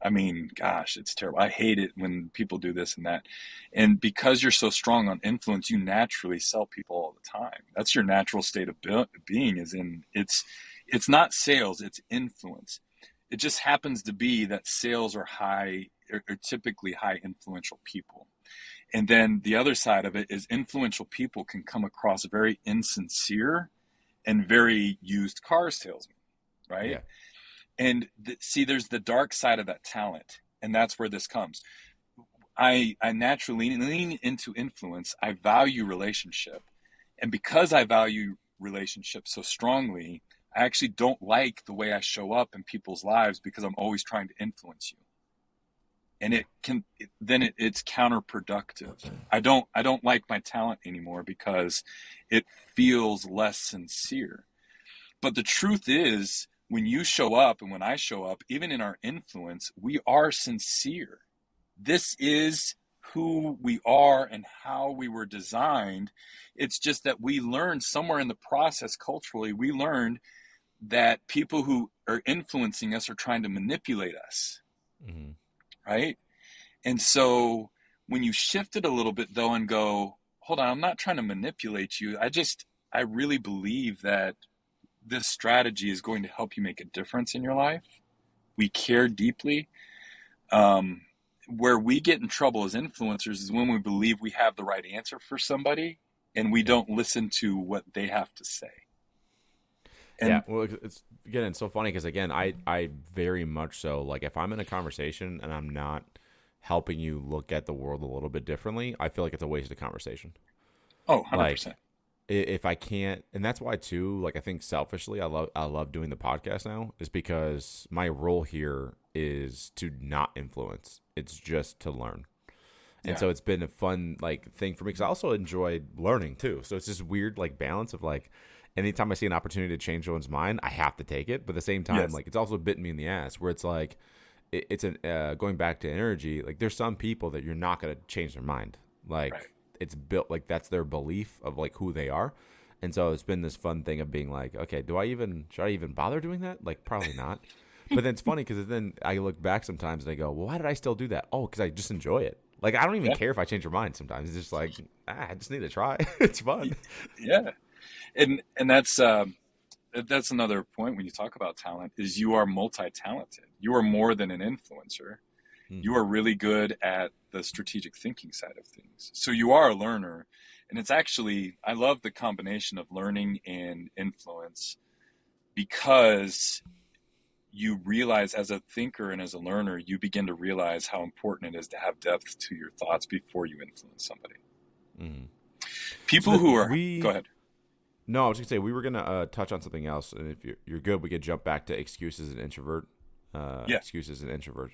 I mean, gosh, it's terrible. I hate it when people do this and that. And because you're so strong on influence, you naturally sell people all the time. That's your natural state of being. It's not sales, it's influence. It just happens to be that sales are typically high influential people. And then the other side of it is influential people can come across very insincere and very used car salesmen, right? Yeah. And see, there's the dark side of that talent, and that's where this comes. I naturally lean into influence. I value relationship, and because I value relationship so strongly, I actually don't like the way I show up in people's lives because I'm always trying to influence you, and it's counterproductive. I don't like my talent anymore because it feels less sincere. But the truth is, when you show up and when I show up, even in our influence, we are sincere. This is who we are and how we were designed. It's just that we learned somewhere in the process culturally, we learned that people who are influencing us are trying to manipulate us, mm-hmm. right? And so when you shift it a little bit though and go, hold on, I'm not trying to manipulate you. I really believe that this strategy is going to help you make a difference in your life. We care deeply. Where we get in trouble as influencers is when we believe we have the right answer for somebody and we don't listen to what they have to say. And yeah, well, it's so funny because again, I very much so, like, if I'm in a conversation and I'm not helping you look at the world a little bit differently, I feel like it's a waste of conversation. Oh, 100%. Like, if I can't, and that's why too, like, I think selfishly, I love doing the podcast now, is because my role here is to not influence. It's just to learn. And so it's been a fun, like, thing for me because I also enjoy learning too. So it's this weird, like, balance of, like, anytime I see an opportunity to change someone's mind, I have to take it. But at the same time, like, it's also bitten me in the ass where it's like, it's going back to energy. Like, there's some people that you're not going to change their mind. Like, it's built, like, that's their belief of, like, who they are. And so it's been this fun thing of being like, okay, should I even bother doing that? Like, probably not. But then it's funny because then I look back sometimes and I go, well, why did I still do that? Oh, because I just enjoy it. Like, I don't even care if I change your mind sometimes. It's just like, I just need to try. It's fun. Yeah. And that's another point when you talk about talent is you are multi-talented. You are more than an influencer. Mm-hmm. You are really good at the strategic thinking side of things. So you are a learner. And it's actually, I love the combination of learning and influence because you realize as a thinker and as a learner, you begin to realize how important it is to have depth to your thoughts before you influence somebody. Mm-hmm. People so who are, go ahead. No, I was going to say, we were going to touch on something else. And if you're good, we could jump back to excuses and introvert. Excuses and introvert.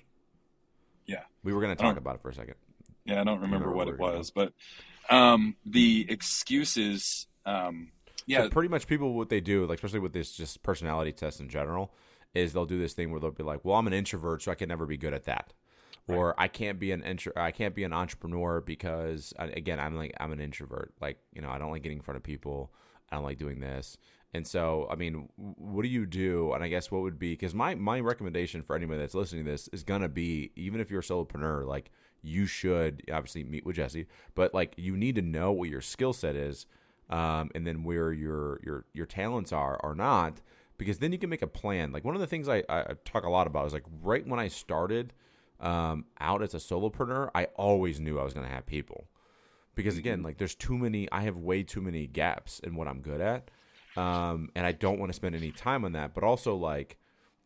Yeah. We were going to talk about it for a second. Yeah, I don't remember what it was, but the excuses, So pretty much people, what they do, like, especially with this just personality test in general, is they'll do this thing where they'll be like, well, I'm an introvert, so I can never be good at that. Right. Or I can't be an entrepreneur because, again, I'm an introvert. Like, I don't like getting in front of people. I don't like doing this. And so, I mean, what do you do? And I guess what would be, because my recommendation for anybody that's listening to this is going to be, even if you're a solopreneur, like, you should obviously meet with Jesse, but, like, you need to know what your skill set is, and then where your talents are or not, because then you can make a plan. Like, one of the things I talk a lot about is, like, right when I started out as a solopreneur, I always knew I was going to have people. Because, again, like, I have way too many gaps in what I'm good at. And I don't want to spend any time on that. But also, like,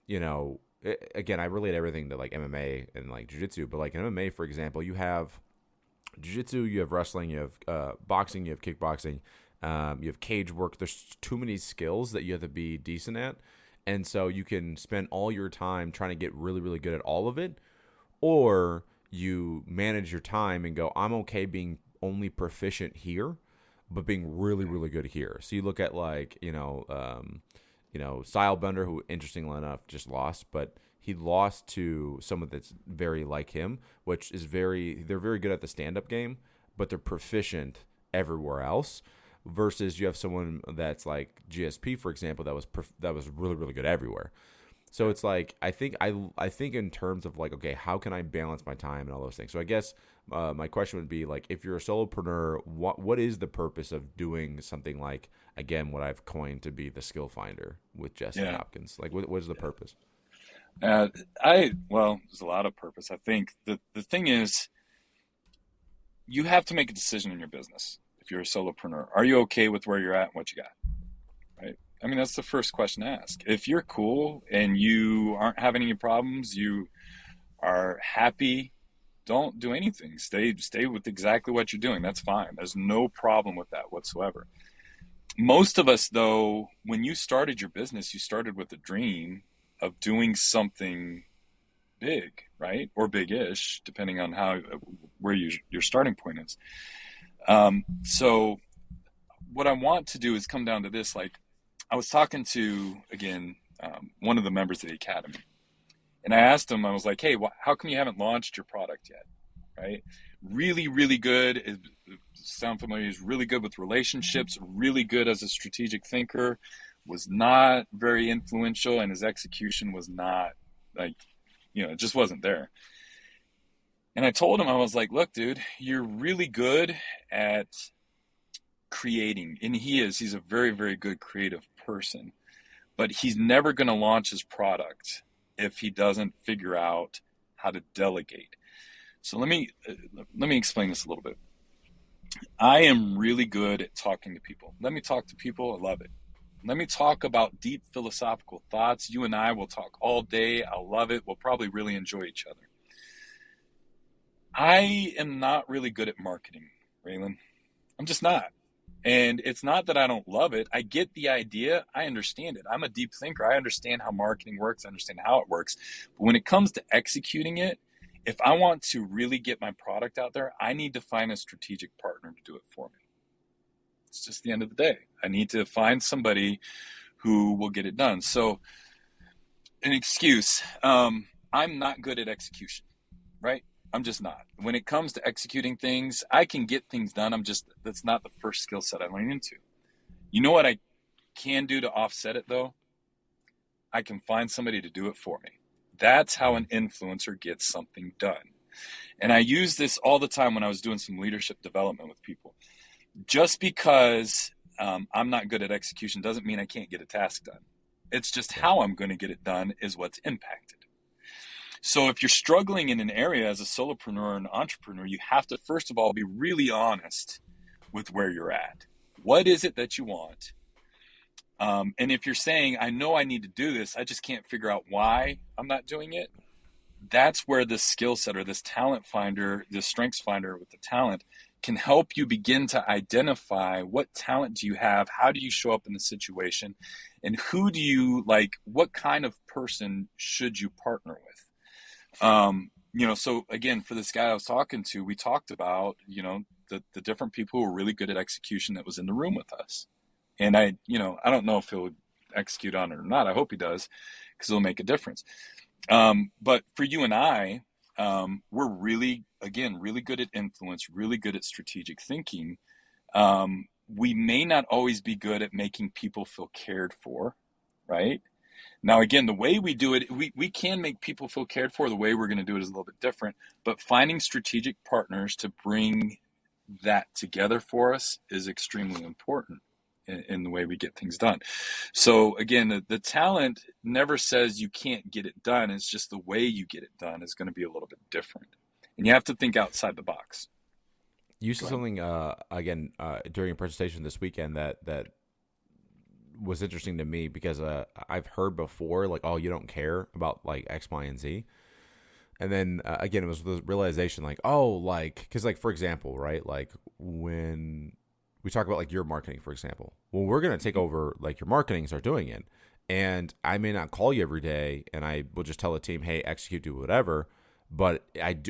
again, I relate everything to, like, MMA and, like, jiu-jitsu. But, like, in MMA, for example, you have jiu-jitsu, you have wrestling, you have boxing, you have kickboxing, you have cage work. There's too many skills that you have to be decent at. And so you can spend all your time trying to get really, really good at all of it. Or you manage your time and go, I'm okay being only proficient here, but being really, really good here. So you look at, like, Stylebender, who, interestingly enough, just lost, but he lost to someone that's very like him, which is they're very good at the stand-up game, but they're proficient everywhere else. versus you have someone that's like GSP, for example, that was really, really good everywhere. So it's like, I think in terms of like, okay, how can I balance my time and all those things? So I guess my question would be like, if you're a solopreneur, what is the purpose of doing something like, again, what I've coined to be the skill finder with Jesse Hopkins? Like, what is the purpose? Well, there's a lot of purpose. I think the thing is, you have to make a decision in your business. If you're a solopreneur, are you okay with where you're at and what you got? Right. I mean, that's the first question to ask. If you're cool and you aren't having any problems, you are happy, don't do anything. Stay with exactly what you're doing. That's fine. There's no problem with that whatsoever. Most of us, though, when you started your business, you started with a dream of doing something big, right? Or big-ish, depending on where your starting point is. So what I want to do is come down to this. Like, I was talking to, again, one of the members of the academy, and I asked him, I was like, hey, how come you haven't launched your product yet? Right? Really, really good. Sound familiar? He's really good with relationships, really good as a strategic thinker, was not very influential, and his execution was not like, it just wasn't there. And I told him, I was like, look, dude, you're really good at creating. And he's a very, very good creative person, but he's never going to launch his product if he doesn't figure out how to delegate. So let me explain this a little bit. I am really good at talking to people. Let me talk to people. I love it. Let me talk about deep philosophical thoughts. You and I will talk all day. I'll love it. We'll probably really enjoy each other. I am not really good at marketing, Raylan. I'm just not. And it's not that I don't love it. I get the idea. I understand it. I'm a deep thinker. I understand how marketing works. I understand how it works. But when it comes to executing it, if I want to really get my product out there, I need to find a strategic partner to do it for me. It's just the end of the day. I need to find somebody who will get it done. So an excuse, I'm not good at execution, right? I'm just not. When it comes to executing things, I can get things done. That's not the first skill set I lean into. You know what I can do to offset it though? I can find somebody to do it for me. That's how an influencer gets something done. And I use this all the time when I was doing some leadership development with people. Just because I'm not good at execution doesn't mean I can't get a task done. It's just how I'm going to get it done is what's impacted. So if you're struggling in an area as a solopreneur or an entrepreneur, you have to, first of all, be really honest with where you're at. What is it that you want? And if you're saying, I know I need to do this, I just can't figure out why I'm not doing it, that's where this skill set or this talent finder, this strengths finder with the talent can help you begin to identify what talent do you have, how do you show up in the situation, and who do you like, what kind of person should you partner with? So again, for this guy I was talking to, we talked about, the different people who were really good at execution that was in the room with us. And I don't know if he'll execute on it or not. I hope he does, because it'll make a difference. But for you and I, we're really good at influence, really good at strategic thinking. We may not always be good at making people feel cared for, right? Now, again, the way we do it, we can make people feel cared for. The way we're going to do it is a little bit different. But finding strategic partners to bring that together for us is extremely important in the way we get things done. So again, the talent never says you can't get it done. It's just the way you get it done is going to be a little bit different. And you have to think outside the box. You said something, during a presentation this weekend that was interesting to me, because I've heard before, like, oh, you don't care about like X, Y, and Z. And then again, it was the realization like, oh, like, because like, for example, right, like when we talk about like your marketing, for example, well, we're going to take over like your marketing and start doing it. And I may not call you every day, and I will just tell the team, hey, execute, do whatever. But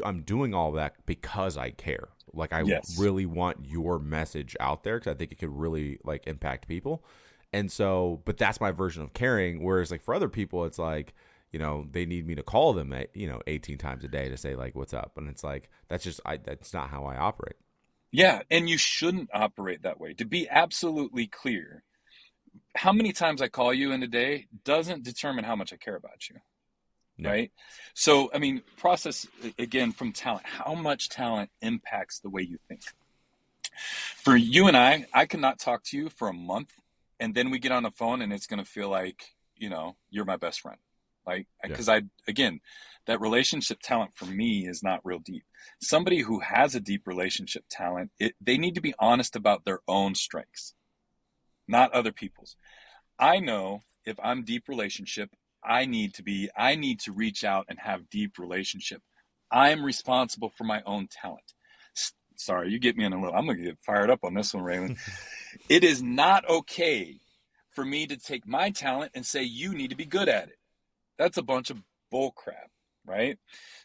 I'm doing all that because I care. Like, I really want your message out there, because I think it could really like impact people. And so, but that's my version of caring. Whereas like for other people, it's like, they need me to call them 18 times a day to say like, what's up. And it's like, that's not how I operate. Yeah, and you shouldn't operate that way. To be absolutely clear, how many times I call you in a day doesn't determine how much I care about you, No. right? So, I mean, process again from talent. How much talent impacts the way you think? For you and I cannot talk to you for a month, and then we get on the phone and it's going to feel like, you're my best friend. Like, because again, that relationship talent for me is not real deep. Somebody who has a deep relationship talent, they need to be honest about their own strengths, not other people's. I know if I'm deep relationship, I need to reach out and have deep relationship. I'm responsible for my own talent. Sorry, you get me in a little, I'm going to get fired up on this one, Raylan. It is not okay for me to take my talent and say, you need to be good at it. That's a bunch of bull crap, right?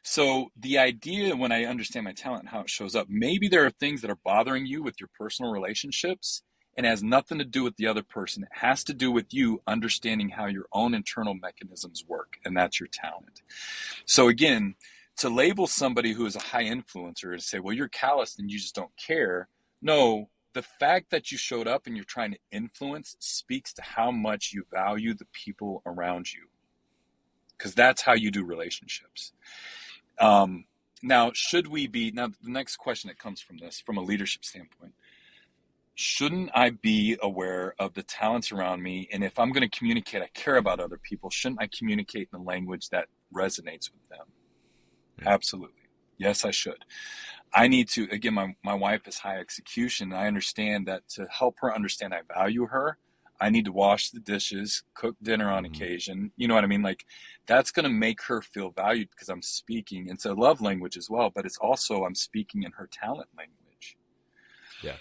So the idea, when I understand my talent and how it shows up, maybe there are things that are bothering you with your personal relationships and has nothing to do with the other person. It has to do with you understanding how your own internal mechanisms work, and that's your talent. So again, to label somebody who is a high influencer and say, well, you're calloused and you just don't care. No, the fact that you showed up and you're trying to influence speaks to how much you value the people around you, because that's how you do relationships. Now, the next question that comes from this, from a leadership standpoint, shouldn't I be aware of the talents around me? And if I'm going to communicate, I care about other people, shouldn't I communicate in a language that resonates with them? Absolutely. Yes, I should. I need to, again, my wife is high execution. And I understand that to help her understand I value her, I need to wash the dishes, cook dinner on occasion. You know what I mean? Like, that's going to make her feel valued because I'm speaking. It's a love language as well, but it's also, I'm speaking in her talent language. Yeah.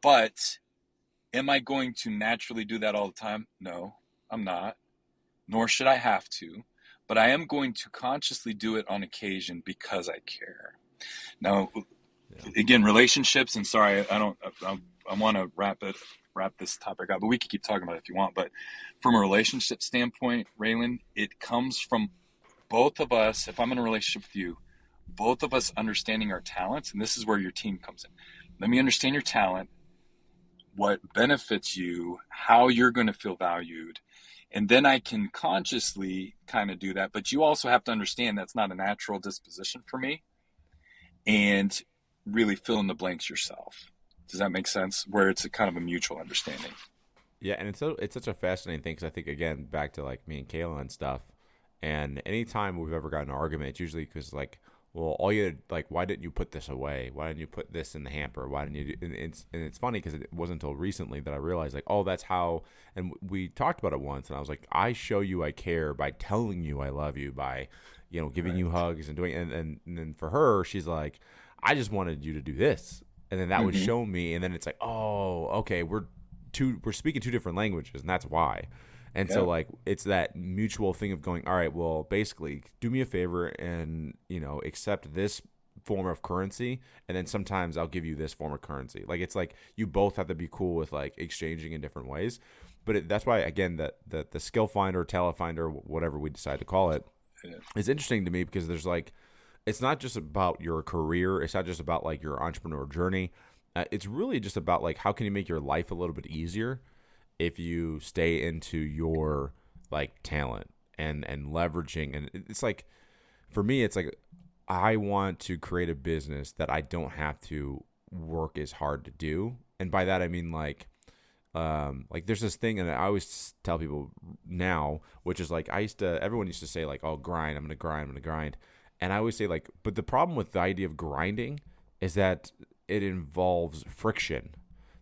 But am I going to naturally do that all the time? No, I'm not, nor should I have to. But I am going to consciously do it on occasion because I care. Now, again, relationships, and sorry, I want to wrap this topic up, but we can keep talking about it if you want. But from a relationship standpoint, Raylan, it comes from both of us. If I'm in a relationship with you, both of us understanding our talents, and this is where your team comes in. Let me understand your talent, what benefits you, how you're going to feel valued. And then I can consciously kind of do that. But you also have to understand that's not a natural disposition for me, and really fill in the blanks yourself. Does that make sense? Where it's a kind of a mutual understanding. Yeah, and it's such a fascinating thing because I think, again, back to like me and Kayla and stuff, and anytime we've ever gotten an argument, it's usually because like, well, all you like, why didn't you put this away? Why didn't you put this in the hamper? Why didn't you do? And it's funny because it wasn't until recently that I realized like, oh, that's how. And we talked about it once, and I was like, I show you I care by telling you I love you, by giving you hugs and doing. And then for her, she's like, I just wanted you to do this, and then that would show me, and then it's like, oh, okay, we're speaking two different languages, and that's why. And so like it's that mutual thing of going, all right, well, basically do me a favor and, accept this form of currency. And then sometimes I'll give you this form of currency. Like, it's like you both have to be cool with like exchanging in different ways. But that's why, again, the skill finder, talent finder, whatever we decide to call it, is interesting to me because there's like, it's not just about your career. It's not just about like your entrepreneur journey. It's really just about like, how can you make your life a little bit easier if you stay into your like talent and leveraging. And it's like, for me, it's like, I want to create a business that I don't have to work as hard to do. And by that, I mean like there's this thing, and I always tell people now, which is like, everyone used to say like, oh, grind, I'm going to grind. And I always say like, but the problem with the idea of grinding is that it involves friction.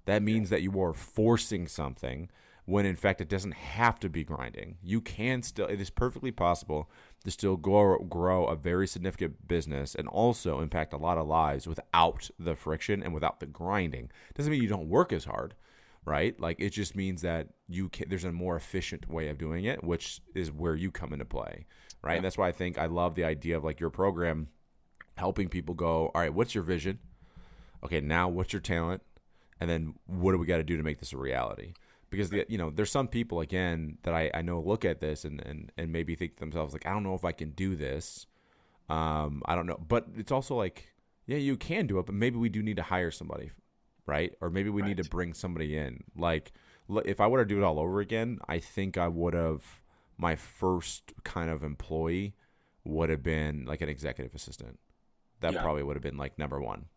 That means that you are forcing something when in fact it doesn't have to be grinding. It is perfectly possible to still grow a very significant business and also impact a lot of lives without the friction and without the grinding. Doesn't mean you don't work as hard, right? Like, it just means that there's a more efficient way of doing it, which is where you come into play, right? Yeah. And that's why I think I love the idea of like your program helping people go, all right, what's your vision? Okay, now what's your talent? And then what do we got to do to make this a reality? Because there's some people, again, that I know look at this and maybe think to themselves like, I don't know if I can do this. I don't know. But it's also like, yeah, you can do it, but maybe we do need to hire somebody, right? Or maybe we need to Right. bring somebody in. Like, if I were to do it all over again, I think I would have, my first kind of employee would have been like an executive assistant. That Yeah. probably would have been like number one.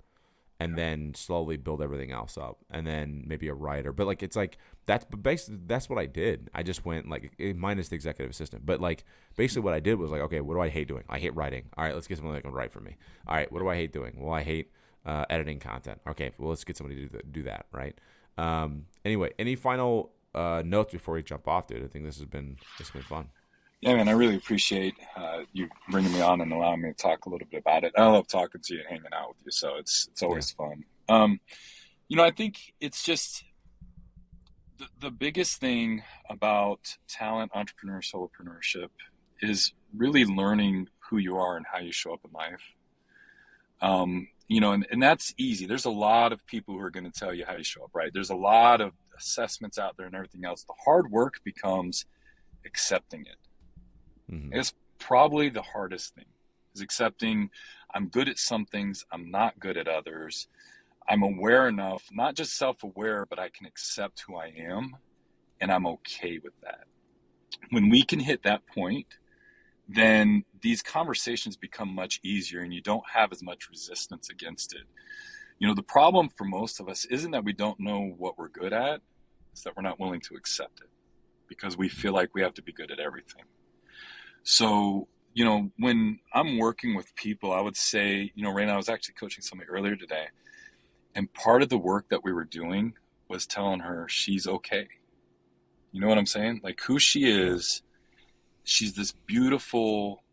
And then slowly build everything else up, and then maybe a writer. But like, it's like that's basically that's what I did. I just went like minus the executive assistant, but like basically what I did was like, okay, what do I hate doing? I hate writing. All right, let's get somebody that can write for me. All right, what do I hate doing? Well, I hate editing content. Okay, well, let's get somebody to do that, right? Anyway, any final notes before we jump off, dude? I think this has been fun. Yeah, man, I really appreciate you bringing me on and allowing me to talk a little bit about it. I love talking to you and hanging out with you, so it's always fun. I think it's just the biggest thing about talent, entrepreneur, solopreneurship is really learning who you are and how you show up in life. And that's easy. There's a lot of people who are going to tell you how you show up, right? There's a lot of assessments out there and everything else. The hard work becomes accepting it. Mm-hmm. It's probably the hardest thing, is accepting I'm good at some things, I'm not good at others. I'm aware enough, not just self-aware, but I can accept who I am, and I'm okay with that. When we can hit that point, then these conversations become much easier and you don't have as much resistance against it. The problem for most of us isn't that we don't know what we're good at, it's that we're not willing to accept it because we feel like we have to be good at everything. So, when I'm working with people, I would say, Raina, I was actually coaching somebody earlier today, and part of the work that we were doing was telling her she's okay. You know what I'm saying? Like, who she is, she's this beautiful,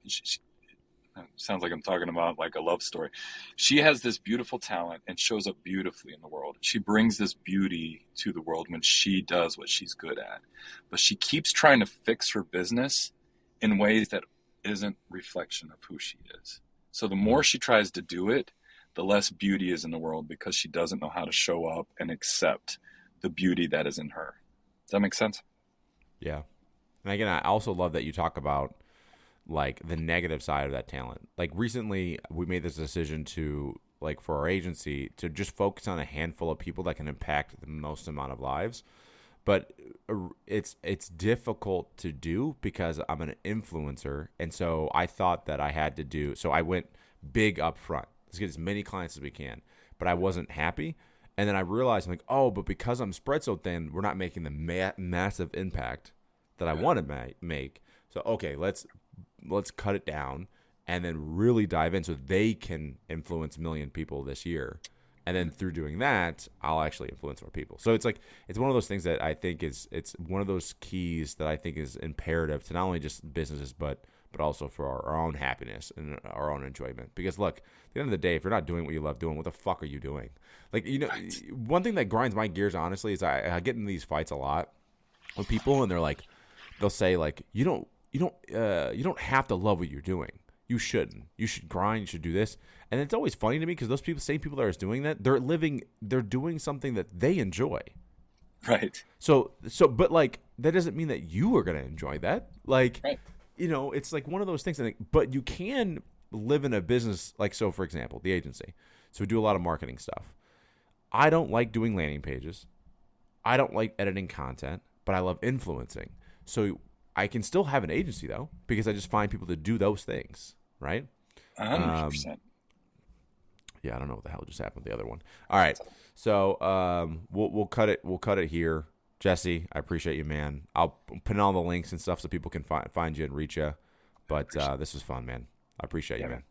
sounds like I'm talking about like a love story. She has this beautiful talent and shows up beautifully in the world. She brings this beauty to the world when she does what she's good at. But she keeps trying to fix her business in ways that isn't reflection of who she is. So the more she tries to do it, the less beauty is in the world because she doesn't know how to show up and accept the beauty that is in her. Does that make sense? Yeah. And again, I also love that you talk about like the negative side of that talent. Like recently we made this decision to, like, for our agency to just focus on a handful of people that can impact the most amount of lives. But it's difficult to do because I'm an influencer. And so I thought that I had to do, so I went big up front. Let's get as many clients as we can. But I wasn't happy. And then I realized, I'm like, oh, but because I'm spread so thin, we're not making the massive impact that I want to make. So, okay, let's cut it down and then really dive in so they can influence 1 million people this year. And then through doing that, I'll actually influence more people. So it's like, it's one of those things that I think it's one of those keys that I think is imperative to not only just businesses, but also for our own happiness and our own enjoyment. Because look, at the end of the day, if you're not doing what you love doing, what the fuck are you doing? Like, one thing that grinds my gears, honestly, is I get in these fights a lot with people, and they're like, they'll say like, you don't have to love what you're doing. You shouldn't. You should grind. You should do this. And it's always funny to me because those people, same people that are doing that, they're doing something that they enjoy. Right. So, but like, that doesn't mean that you are going to enjoy that. Like, right. It's like one of those things. But you can live in a business, like, so for example, the agency. So we do a lot of marketing stuff. I don't like doing landing pages. I don't like editing content, but I love influencing. So I can still have an agency though, because I just find people to do those things. Right? 100%. Yeah, I don't know what the hell just happened with the other one. All right, so we'll cut it. We'll cut it here, Jesse. I appreciate you, man. I'll put in all the links and stuff so people can find you and reach you. But this was fun, man. I appreciate you, man.